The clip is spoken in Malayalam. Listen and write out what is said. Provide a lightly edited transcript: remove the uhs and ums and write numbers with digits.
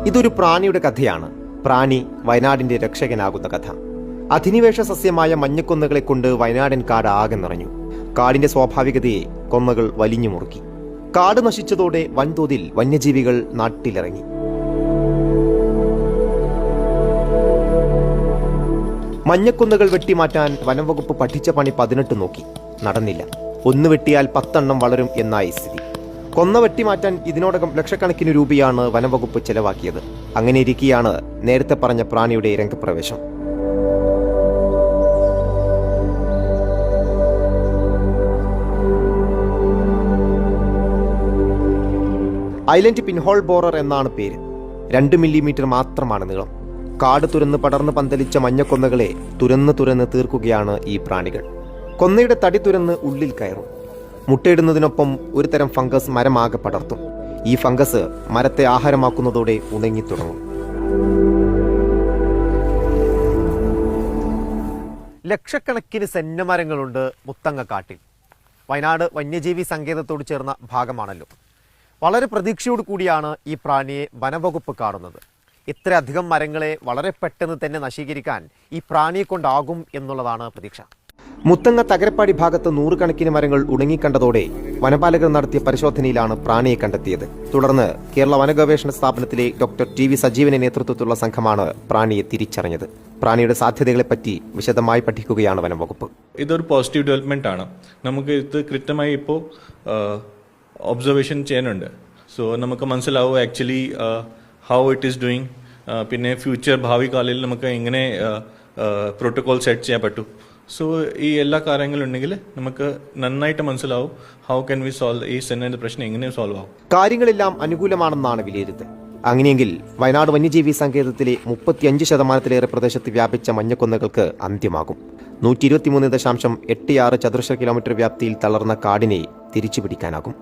ഇതൊരു പ്രാണിയുടെ കഥയാണ്. പ്രാണി വയനാടിന്റെ രക്ഷകനാകുന്ന കഥ. അധിനിവേശ സസ്യമായ മഞ്ഞക്കൊന്നകളെ കൊണ്ട് വയനാടൻ കാട് ആകെ നിറഞ്ഞു. കാടിന്റെ സ്വാഭാവികതയെ കൊന്നകൾ വലിഞ്ഞു മുറുക്കി. കാട് നശിച്ചതോടെ വൻതോതിൽ വന്യജീവികൾ നാട്ടിലിറങ്ങി. മഞ്ഞക്കൊന്നകൾ വെട്ടിമാറ്റാൻ വനംവകുപ്പ് പഠിച്ച പണി 18 നോക്കി, നടന്നില്ല. 1 വെട്ടിയാൽ 10 എണ്ണം വളരും എന്നായി സ്ഥിതി. കൊന്ന വെട്ടിമാറ്റാൻ ഇതിനോടകം ലക്ഷക്കണക്കിന് രൂപയാണ് വനംവകുപ്പ് ചെലവാക്കിയത്. അങ്ങനെ ഇരിക്കെയാണ് നേരത്തെ പറഞ്ഞ പ്രാണിയുടെ രംഗപ്രവേശം. ഐലൻഡ് പിൻഹോൾ ബോറർ എന്നാണ് പേര്. 2 മില്ലിമീറ്റർ മാത്രമാണ് നീളം. കാട് തുരന്ന് പടർന്ന് പന്തലിച്ച മഞ്ഞക്കൊന്നകളെ തുരന്ന് തീർക്കുകയാണ് ഈ പ്രാണികൾ. കൊന്നയുടെ തടി തുരന്ന് ഉള്ളിൽ കയറും. മുട്ടയിടുന്നതിനൊപ്പം ഒരു തരം ഫംഗസ് മരമാകെ പടർത്തും. ഈ ഫംഗസ് മരത്തെ ആഹാരമാക്കുന്നതോടെ ഉണങ്ങിത്തുടങ്ങും. ലക്ഷക്കണക്കിന് സെന്നമരങ്ങളുണ്ട് മുത്തങ്ങക്കാട്ടിൽ. വയനാട് വന്യജീവി സങ്കേതത്തോട് ചേർന്ന ഭാഗമാണല്ലോ. വളരെ പ്രതീക്ഷയോട് കൂടിയാണ് ഈ പ്രാണിയെ വനംവകുപ്പ് കാണുന്നത്. ഇത്രയധികം മരങ്ങളെ വളരെ പെട്ടെന്ന് തന്നെ നശീകരിക്കാൻ ഈ പ്രാണിയെ കൊണ്ടാകും എന്നുള്ളതാണ് പ്രതീക്ഷ. മുത്തങ്ങ തകരപ്പാടി ഭാഗത്ത് 100 കണക്കിന് മരങ്ങൾ ഉണങ്ങിക്കണ്ടതോടെ വനപാലകർ നടത്തിയ പരിശോധനയിലാണ് പ്രാണിയെ കണ്ടെത്തിയത്. തുടർന്ന് കേരള വനഗവേഷണ സ്ഥാപനത്തിലെ ഡോക്ടർ ടി വി സജീവന്റെ നേതൃത്വത്തിലുള്ള സംഘമാണ് പ്രാണിയെ തിരിച്ചറിഞ്ഞത്. പ്രാണിയുടെ സാധ്യതകളെപ്പറ്റി വിശദമായി പഠിക്കുകയാണ് വനംവകുപ്പ്. ഇതൊരു പോസിറ്റീവ് ഡെവലപ്മെന്റ് ആണ്. നമുക്ക് ഇത് കൃത്യമായി ഇപ്പോൾ ഒബ്സർവേഷൻ ചെയ്യാനുണ്ട്. സോ നമുക്ക് മനസ്സിലാവും actually how it is doing. പിന്നെ ഫ്യൂച്ചർ ഭാവി കാലയിൽ നമുക്ക് എങ്ങനെ പ്രോട്ടോകോൾ സെറ്റ് ചെയ്യാൻ പറ്റും. സോ ഈ എല്ലാ കാര്യങ്ങളുണ്ടെങ്കിൽ നമുക്ക് നന്നായിട്ട് മനസ്സിലാവും ഹൗ ക്യാൻ വി സോൾവ് ഈ സെന്നയുടെ പ്രശ്നം എങ്ങനെ സോൾവ് ആവും. കാര്യങ്ങളെല്ലാം അനുകൂലമാണെന്നാണ് വിലയിരുത്തൽ. അങ്ങനെയെങ്കിൽ വയനാട് വന്യജീവി സങ്കേതത്തിലെ 35% പ്രദേശത്ത് വ്യാപിച്ച മഞ്ഞക്കൊന്നകൾക്ക് അന്ത്യമാകും. 123.86 ചതുരശ്ര കിലോമീറ്റർ വ്യാപ്തിയിൽ തളർന്ന കാടിനെ തിരിച്ചുപിടിക്കാനാകും.